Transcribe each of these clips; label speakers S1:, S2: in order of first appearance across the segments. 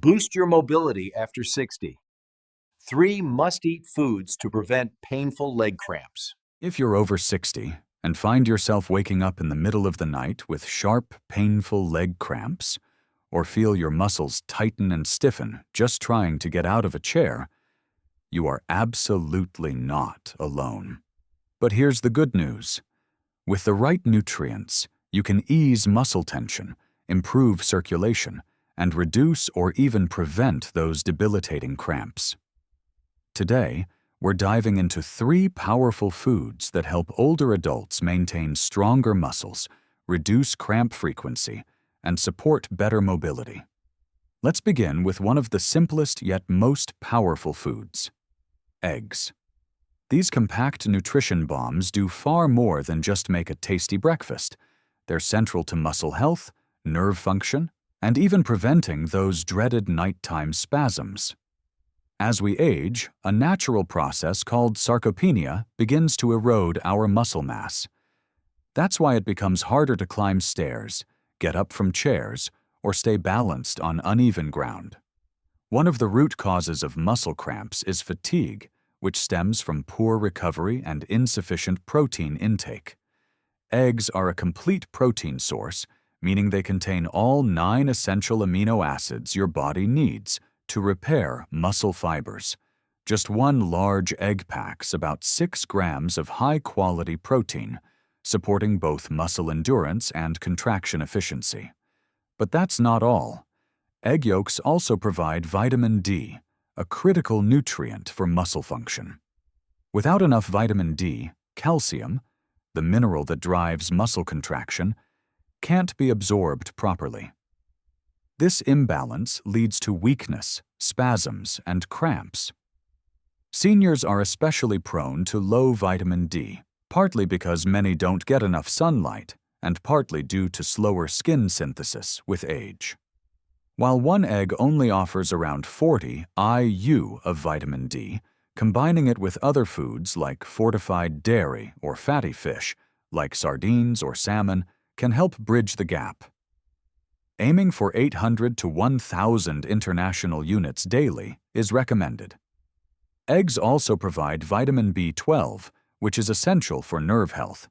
S1: Boost your mobility after 60. 3 must-eat foods to prevent painful leg cramps.
S2: If you're over 60 and find yourself waking up in the middle of the night with sharp, painful leg cramps, or feel your muscles tighten and stiffen just trying to get out of a chair, you are absolutely not alone. But here's the good news. With the right nutrients, you can ease muscle tension, improve circulation, and reduce or even prevent those debilitating cramps. Today, we're diving into 3 powerful foods that help older adults maintain stronger muscles, reduce cramp frequency, and support better mobility. Let's begin with one of the simplest yet most powerful foods: eggs. These compact nutrition bombs do far more than just make a tasty breakfast. They're central to muscle health, nerve function, and even preventing those dreaded nighttime spasms. As we age, a natural process called sarcopenia begins to erode our muscle mass. That's why it becomes harder to climb stairs, get up from chairs, or stay balanced on uneven ground. One of the root causes of muscle cramps is fatigue, which stems from poor recovery and insufficient protein intake. Eggs are a complete protein source, meaning they contain all 9 essential amino acids your body needs to repair muscle fibers. Just one large egg packs about 6 grams of high-quality protein, supporting both muscle endurance and contraction efficiency. But that's not all. Egg yolks also provide vitamin D, a critical nutrient for muscle function. Without enough vitamin D, calcium, the mineral that drives muscle contraction, can't be absorbed properly. This imbalance leads to weakness, spasms, and cramps. Seniors are especially prone to low vitamin D, partly because many don't get enough sunlight, and partly due to slower skin synthesis with age. While one egg only offers around 40 IU of vitamin D, combining it with other foods like fortified dairy or fatty fish, like sardines or salmon, can help bridge the gap. Aiming for 800 to 1,000 international units daily is recommended. Eggs also provide vitamin B12, which is essential for nerve health.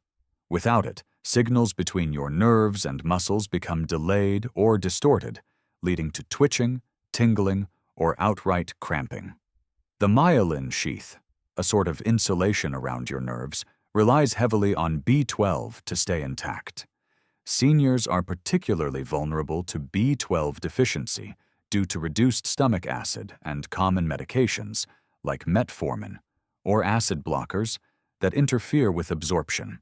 S2: Without it, signals between your nerves and muscles become delayed or distorted, leading to twitching, tingling, or outright cramping. The myelin sheath, a sort of insulation around your nerves, relies heavily on B12 to stay intact. Seniors are particularly vulnerable to B12 deficiency due to reduced stomach acid and common medications like metformin or acid blockers that interfere with absorption.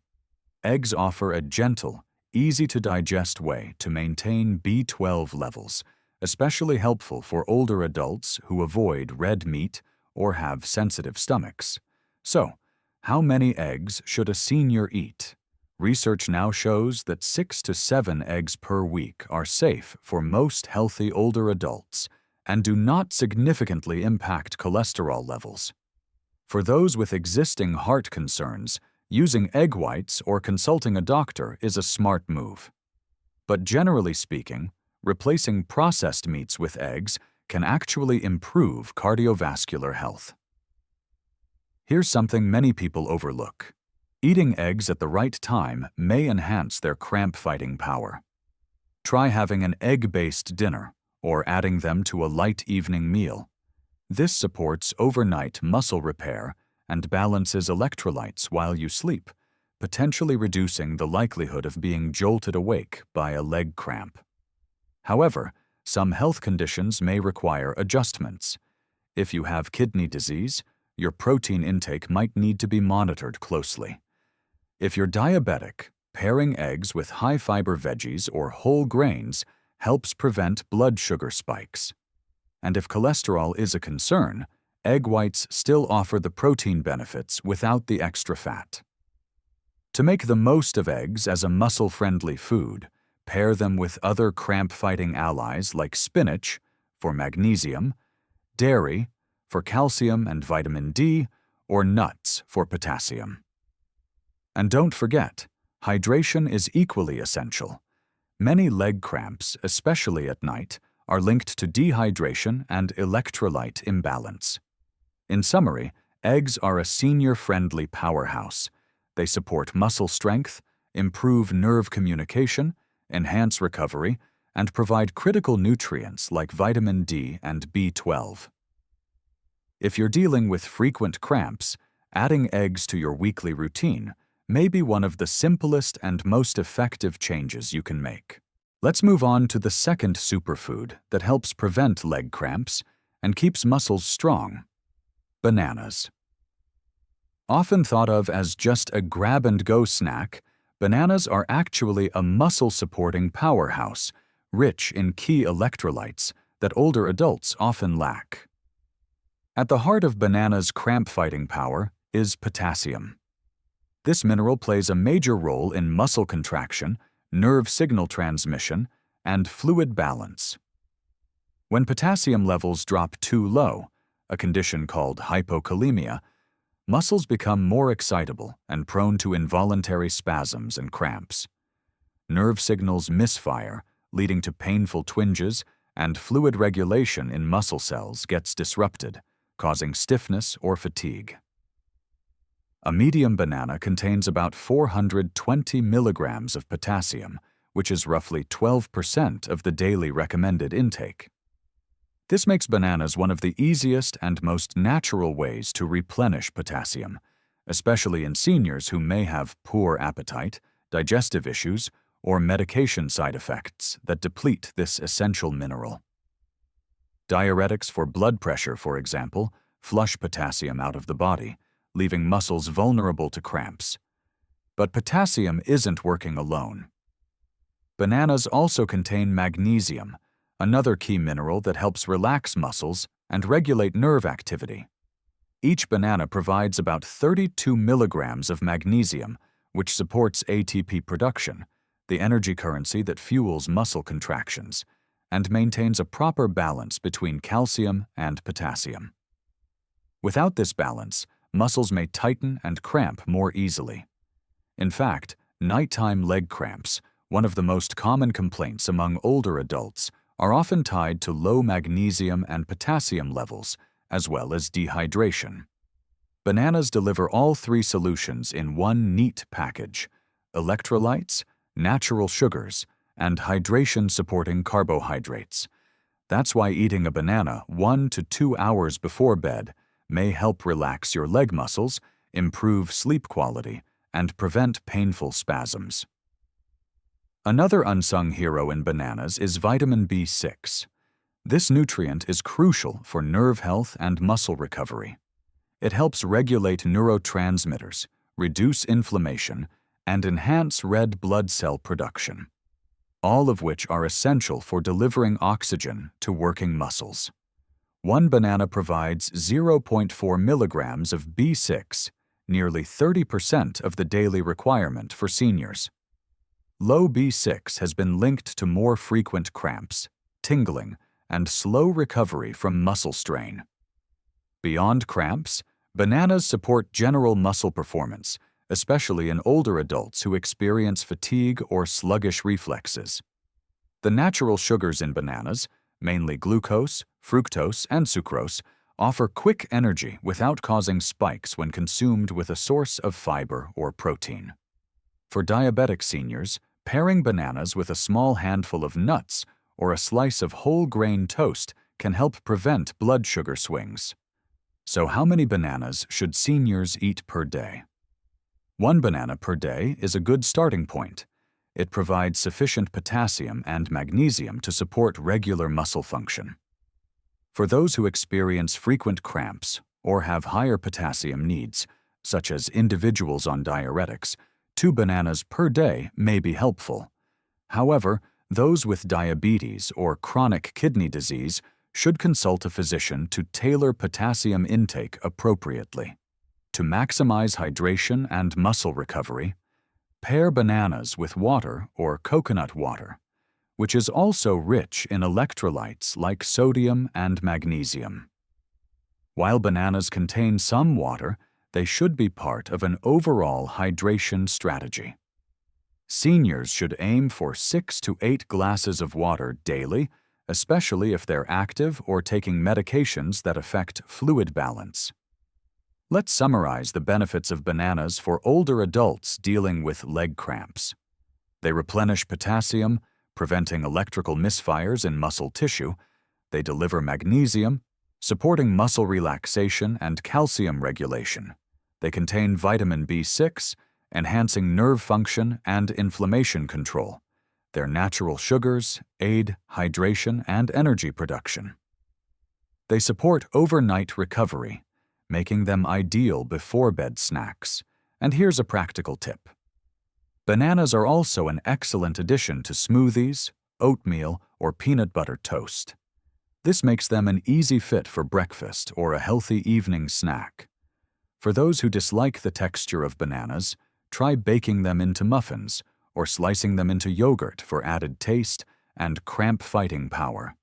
S2: Eggs offer a gentle, easy-to-digest way to maintain B12 levels, especially helpful for older adults who avoid red meat or have sensitive stomachs. So, how many eggs should a senior eat? Research now shows that 6 to 7 eggs per week are safe for most healthy older adults and do not significantly impact cholesterol levels. For those with existing heart concerns, using egg whites or consulting a doctor is a smart move. But generally speaking, replacing processed meats with eggs can actually improve cardiovascular health. Here's something many people overlook. Eating eggs at the right time may enhance their cramp-fighting power. Try having an egg-based dinner or adding them to a light evening meal. This supports overnight muscle repair and balances electrolytes while you sleep, potentially reducing the likelihood of being jolted awake by a leg cramp. However, some health conditions may require adjustments. If you have kidney disease, your protein intake might need to be monitored closely. If you're diabetic, pairing eggs with high-fiber veggies or whole grains helps prevent blood sugar spikes. And if cholesterol is a concern, egg whites still offer the protein benefits without the extra fat. To make the most of eggs as a muscle-friendly food, pair them with other cramp-fighting allies like spinach for magnesium, dairy for calcium and vitamin D, or nuts for potassium. And don't forget, hydration is equally essential. Many leg cramps, especially at night, are linked to dehydration and electrolyte imbalance. In summary, eggs are a senior-friendly powerhouse. They support muscle strength, improve nerve communication, enhance recovery, and provide critical nutrients like vitamin D and B12. If you're dealing with frequent cramps, adding eggs to your weekly routine may be one of the simplest and most effective changes you can make. Let's move on to the second superfood that helps prevent leg cramps and keeps muscles strong: bananas. Often thought of as just a grab-and-go snack, bananas are actually a muscle-supporting powerhouse, rich in key electrolytes that older adults often lack. At the heart of bananas' cramp-fighting power is potassium. This mineral plays a major role in muscle contraction, nerve signal transmission, and fluid balance. When potassium levels drop too low, a condition called hypokalemia, muscles become more excitable and prone to involuntary spasms and cramps. Nerve signals misfire, leading to painful twinges, and fluid regulation in muscle cells gets disrupted, causing stiffness or fatigue. A medium banana contains about 420 milligrams of potassium, which is roughly 12% of the daily recommended intake. This makes bananas one of the easiest and most natural ways to replenish potassium, especially in seniors who may have poor appetite, digestive issues, or medication side effects that deplete this essential mineral. Diuretics for blood pressure, for example, flush potassium out of the body, leaving muscles vulnerable to cramps. But potassium isn't working alone. Bananas also contain magnesium, another key mineral that helps relax muscles and regulate nerve activity. Each banana provides about 32 milligrams of magnesium, which supports ATP production, the energy currency that fuels muscle contractions, and maintains a proper balance between calcium and potassium. Without this balance, muscles may tighten and cramp more easily. In fact, nighttime leg cramps, one of the most common complaints among older adults, are often tied to low magnesium and potassium levels, as well as dehydration. Bananas deliver all three solutions in one neat package: electrolytes, natural sugars, and hydration-supporting carbohydrates. That's why eating a banana 1 to 2 hours before bed may help relax your leg muscles, improve sleep quality, and prevent painful spasms. Another unsung hero in bananas is vitamin B6. This nutrient is crucial for nerve health and muscle recovery. It helps regulate neurotransmitters, reduce inflammation, and enhance red blood cell production, all of which are essential for delivering oxygen to working muscles. One banana provides 0.4 milligrams of B6, nearly 30% of the daily requirement for seniors. Low B6 has been linked to more frequent cramps, tingling, and slow recovery from muscle strain. Beyond cramps, bananas support general muscle performance, especially in older adults who experience fatigue or sluggish reflexes. The natural sugars in bananas, mainly glucose, fructose, and sucrose, offer quick energy without causing spikes when consumed with a source of fiber or protein. For diabetic seniors, pairing bananas with a small handful of nuts or a slice of whole grain toast can help prevent blood sugar swings. So how many bananas should seniors eat per day? 1 banana per day is a good starting point. It provides sufficient potassium and magnesium to support regular muscle function. For those who experience frequent cramps or have higher potassium needs, such as individuals on diuretics, 2 bananas per day may be helpful. However, those with diabetes or chronic kidney disease should consult a physician to tailor potassium intake appropriately. To maximize hydration and muscle recovery, pair bananas with water or coconut water, which is also rich in electrolytes like sodium and magnesium. While bananas contain some water, they should be part of an overall hydration strategy. Seniors should aim for 6 to 8 glasses of water daily especially if they're active or taking medications that affect fluid balance. Let's summarize the benefits of bananas for older adults dealing with leg cramps. They replenish potassium, preventing electrical misfires in muscle tissue. They deliver magnesium, supporting muscle relaxation and calcium regulation. They contain vitamin B6, enhancing nerve function and inflammation control. Their natural sugars aid hydration and energy production. They support overnight recovery, making them ideal before-bed snacks. And here's a practical tip. Bananas are also an excellent addition to smoothies, oatmeal, or peanut butter toast. This makes them an easy fit for breakfast or a healthy evening snack. For those who dislike the texture of bananas, try baking them into muffins or slicing them into yogurt for added taste and cramp-fighting power.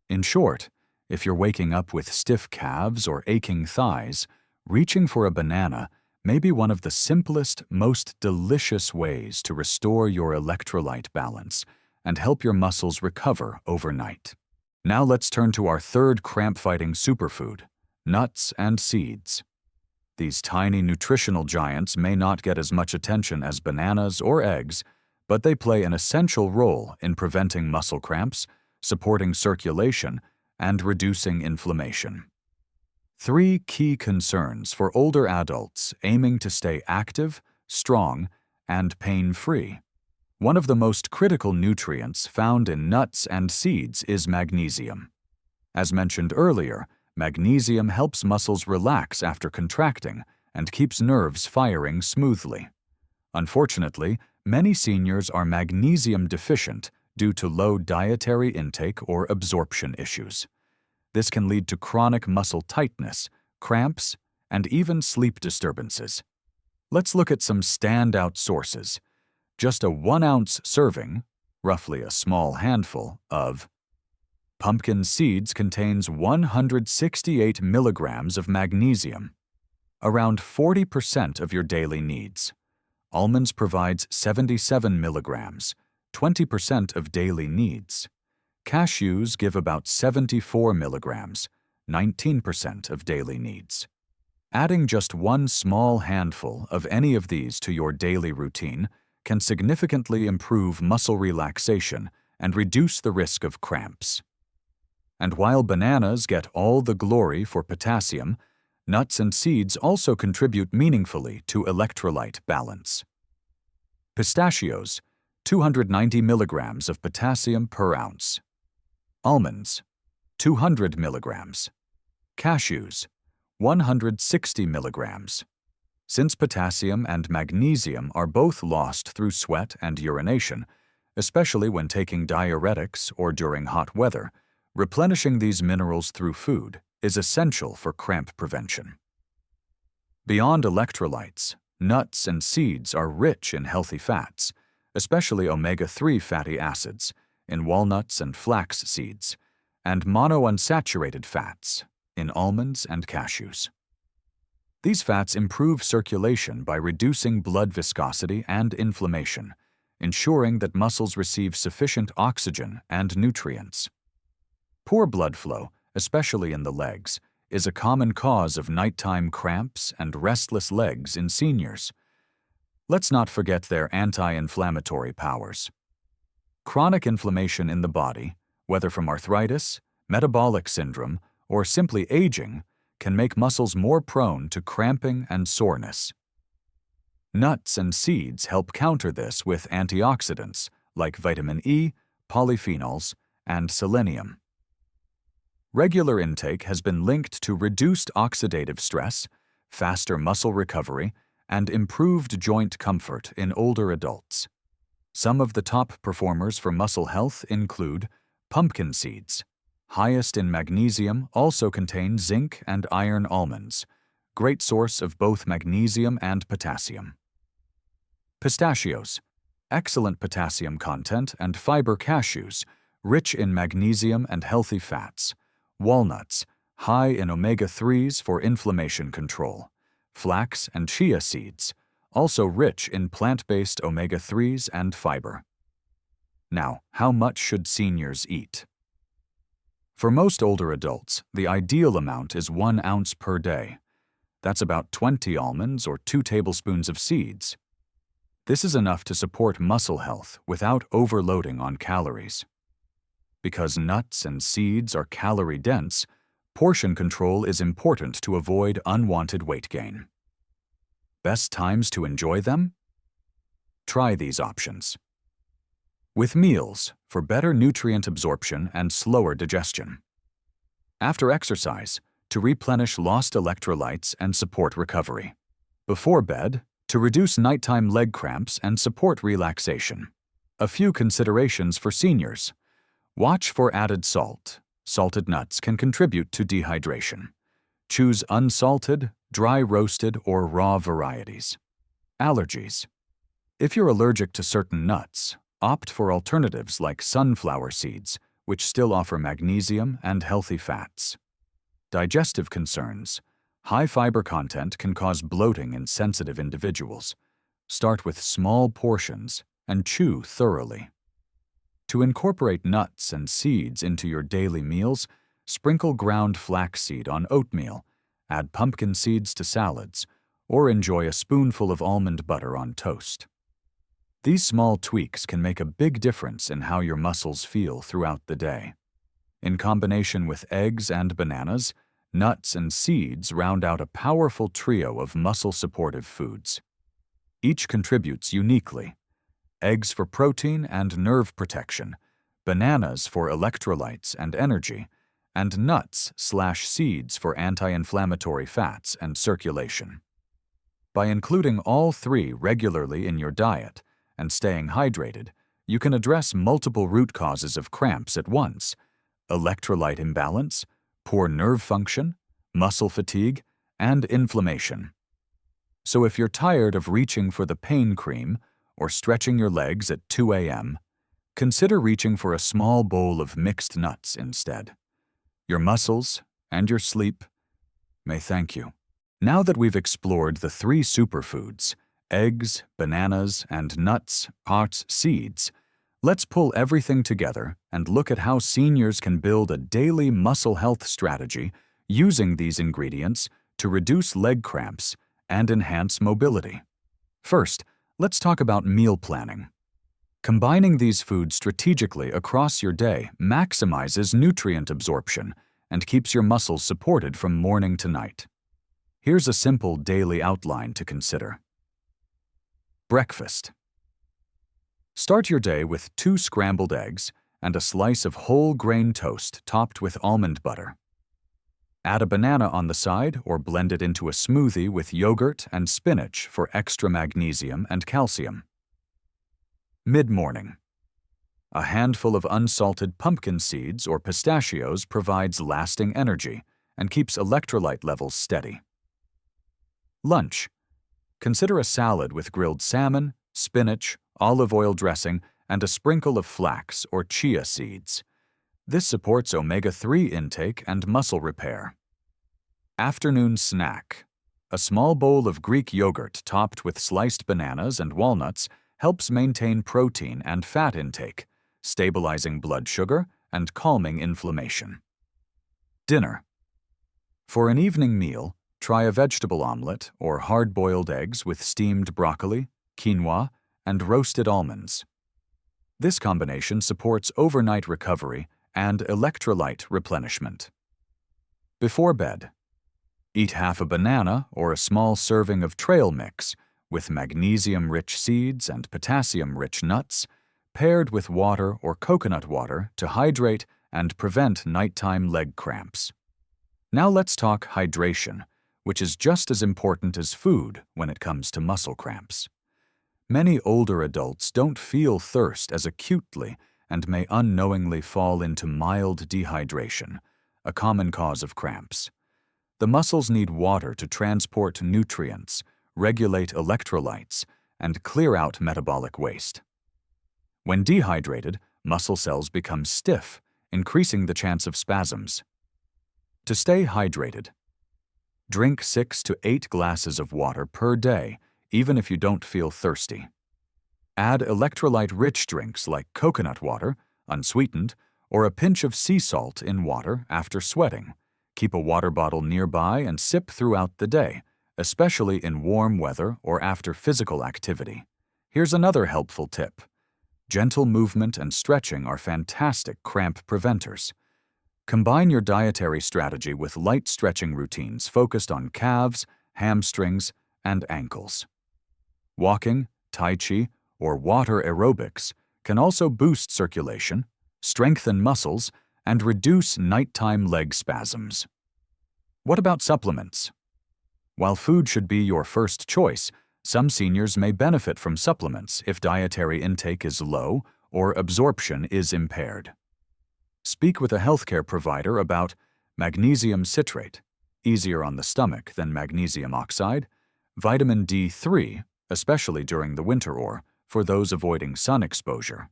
S2: In short, if you're waking up with stiff calves or aching thighs, reaching for a banana may be one of the simplest, most delicious ways to restore your electrolyte balance and help your muscles recover overnight. Now let's turn to our third cramp-fighting superfood, nuts and seeds. These tiny nutritional giants may not get as much attention as bananas or eggs, but they play an essential role in preventing muscle cramps, supporting circulation, and reducing inflammation. 3 key concerns for older adults aiming to stay active, strong, and pain-free. One of the most critical nutrients found in nuts and seeds is magnesium. As mentioned earlier, magnesium helps muscles relax after contracting and keeps nerves firing smoothly. Unfortunately, many seniors are magnesium deficient due to low dietary intake or absorption issues. This can lead to chronic muscle tightness, cramps, and even sleep disturbances. Let's look at some standout sources. Just a 1-ounce serving, roughly a small handful, of pumpkin seeds contains 168 milligrams of magnesium, around 40% of your daily needs. Almonds provides 77 milligrams, 20% of daily needs. Cashews give about 74 milligrams, 19% of daily needs. Adding just one small handful of any of these to your daily routine can significantly improve muscle relaxation and reduce the risk of cramps. And while bananas get all the glory for potassium, nuts and seeds also contribute meaningfully to electrolyte balance. Pistachios, 290 milligrams of potassium per ounce. Almonds, 200 milligrams. Cashews, 160 milligrams. Since potassium and magnesium are both lost through sweat and urination, especially when taking diuretics or during hot weather, replenishing these minerals through food is essential for cramp prevention. Beyond electrolytes, nuts and seeds are rich in healthy fats, especially omega-3 fatty acids, in walnuts and flax seeds, and monounsaturated fats in almonds and cashews. These fats improve circulation by reducing blood viscosity and inflammation, ensuring that muscles receive sufficient oxygen and nutrients. Poor blood flow, especially in the legs, is a common cause of nighttime cramps and restless legs in seniors. Let's not forget their anti-inflammatory powers. Chronic inflammation in the body, whether from arthritis, metabolic syndrome, or simply aging, can make muscles more prone to cramping and soreness. Nuts and seeds help counter this with antioxidants like vitamin E, polyphenols, and selenium. Regular intake has been linked to reduced oxidative stress, faster muscle recovery, and improved joint comfort in older adults. Some of the top performers for muscle health include pumpkin seeds. Highest in magnesium, also contain zinc and iron almonds, great source of both magnesium and potassium. Pistachios, excellent potassium content and fiber cashews, rich in magnesium and healthy fats. Walnuts, high in omega-3s for inflammation control. Flax and chia seeds, also rich in plant-based omega-3s and fiber. Now, how much should seniors eat? For most older adults, the ideal amount is 1 ounce per day. That's about 20 almonds or 2 tablespoons of seeds. This is enough to support muscle health without overloading on calories. Because nuts and seeds are calorie-dense, portion control is important to avoid unwanted weight gain. Best times to enjoy them? Try these options. With meals, for better nutrient absorption and slower digestion. After exercise, to replenish lost electrolytes and support recovery. Before bed, to reduce nighttime leg cramps and support relaxation. A few considerations for seniors. Watch for added salt. Salted nuts can contribute to dehydration. Choose unsalted, dry roasted, or raw varieties. Allergies. If you're allergic to certain nuts, opt for alternatives like sunflower seeds, which still offer magnesium and healthy fats. Digestive concerns. High fiber content can cause bloating in sensitive individuals. Start with small portions and chew thoroughly. To incorporate nuts and seeds into your daily meals, sprinkle ground flaxseed on oatmeal, add pumpkin seeds to salads, or enjoy a spoonful of almond butter on toast. These small tweaks can make a big difference in how your muscles feel throughout the day. In combination with eggs and bananas, nuts and seeds round out a powerful trio of muscle-supportive foods. Each contributes uniquely. Eggs for protein and nerve protection, bananas for electrolytes and energy, and nuts/seeds for anti-inflammatory fats and circulation. By including all three regularly in your diet and staying hydrated, you can address multiple root causes of cramps at once: electrolyte imbalance, poor nerve function, muscle fatigue, and inflammation. So if you're tired of reaching for the pain cream or stretching your legs at 2 a.m., consider reaching for a small bowl of mixed nuts instead. Your muscles and your sleep may thank you. Now that we've explored the 3 superfoods, eggs, bananas, and nuts, hearts, seeds, let's pull everything together and look at how seniors can build a daily muscle health strategy using these ingredients to reduce leg cramps and enhance mobility. First, let's talk about meal planning. Combining these foods strategically across your day maximizes nutrient absorption and keeps your muscles supported from morning to night. Here's a simple daily outline to consider. Breakfast. Start your day with 2 scrambled eggs and a slice of whole grain toast topped with almond butter. Add a banana on the side or blend it into a smoothie with yogurt and spinach for extra magnesium and calcium. Mid-morning. A handful of unsalted pumpkin seeds or pistachios provides lasting energy and keeps electrolyte levels steady. Lunch. Consider a salad with grilled salmon, spinach, olive oil dressing, and a sprinkle of flax or chia seeds. This supports omega-3 intake and muscle repair. Afternoon snack. A small bowl of Greek yogurt topped with sliced bananas and walnuts helps maintain protein and fat intake, stabilizing blood sugar and calming inflammation. Dinner. For an evening meal, try a vegetable omelet or hard-boiled eggs with steamed broccoli, quinoa, and roasted almonds. This combination supports overnight recovery and electrolyte replenishment. Before bed, eat half a banana or a small serving of trail mix with magnesium-rich seeds and potassium-rich nuts, paired with water or coconut water to hydrate and prevent nighttime leg cramps. Now let's talk hydration, which is just as important as food when it comes to muscle cramps. Many older adults don't feel thirst as acutely and may unknowingly fall into mild dehydration, a common cause of cramps. The muscles need water to transport nutrients, regulate electrolytes, and clear out metabolic waste. When dehydrated, muscle cells become stiff, increasing the chance of spasms. To stay hydrated, drink 6 to 8 glasses of water per day, even if you don't feel thirsty. Add electrolyte-rich drinks like coconut water, unsweetened, or a pinch of sea salt in water after sweating. Keep a water bottle nearby and sip throughout the day, especially in warm weather or after physical activity. Here's another helpful tip. Gentle movement and stretching are fantastic cramp preventers. Combine your dietary strategy with light stretching routines focused on calves, hamstrings, and ankles. Walking, tai chi, or water aerobics can also boost circulation, strengthen muscles, and reduce nighttime leg spasms. What about supplements? While food should be your first choice, some seniors may benefit from supplements if dietary intake is low or absorption is impaired. Speak with a healthcare provider about magnesium citrate, easier on the stomach than magnesium oxide, vitamin D3, especially during the winter or for those avoiding sun exposure,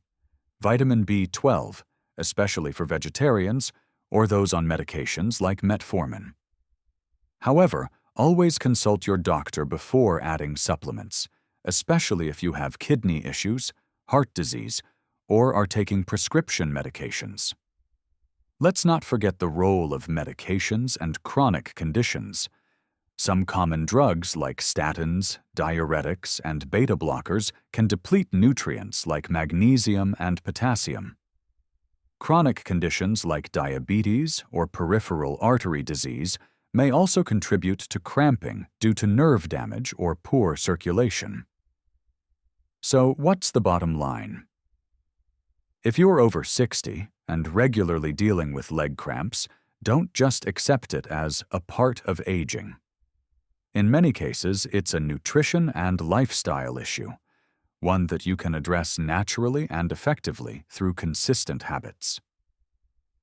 S2: vitamin B12, especially for vegetarians or those on medications like metformin. However, always consult your doctor before adding supplements, especially if you have kidney issues, heart disease, or are taking prescription medications. Let's not forget the role of medications and chronic conditions. Some common drugs like statins, diuretics, and beta blockers can deplete nutrients like magnesium and potassium. Chronic conditions like diabetes or peripheral artery disease may also contribute to cramping due to nerve damage or poor circulation. So, what's the bottom line? If you're over 60 and regularly dealing with leg cramps, don't just accept it as a part of aging. In many cases, it's a nutrition and lifestyle issue, one that you can address naturally and effectively through consistent habits.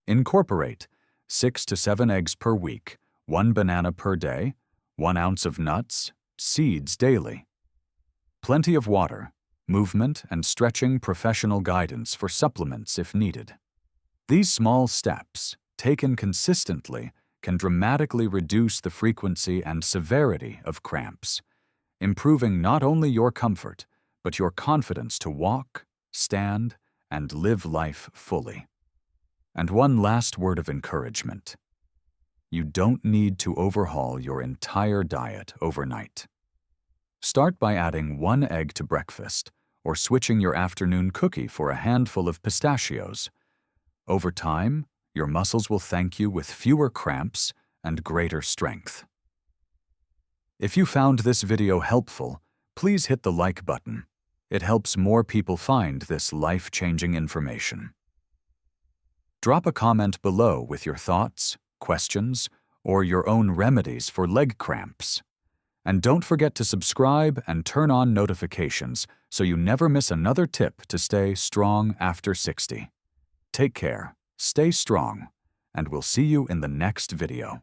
S2: Incorporate 6 to 7 eggs per week, 1 banana per day, 1 ounce of nuts, seeds daily. Plenty of water, movement and stretching, professional guidance for supplements if needed. These small steps, taken consistently, can dramatically reduce the frequency and severity of cramps, improving not only your comfort, but your confidence to walk, stand, and live life fully. And one last word of encouragement. You don't need to overhaul your entire diet overnight. Start by adding 1 egg to breakfast or switching your afternoon cookie for a handful of pistachios. Over time, your muscles will thank you with fewer cramps and greater strength. If you found this video helpful, please hit the like button. It helps more people find this life-changing information. Drop a comment below with your thoughts, questions, or your own remedies for leg cramps. And don't forget to subscribe and turn on notifications so you never miss another tip to stay strong after 60. Take care, stay strong, and we'll see you in the next video.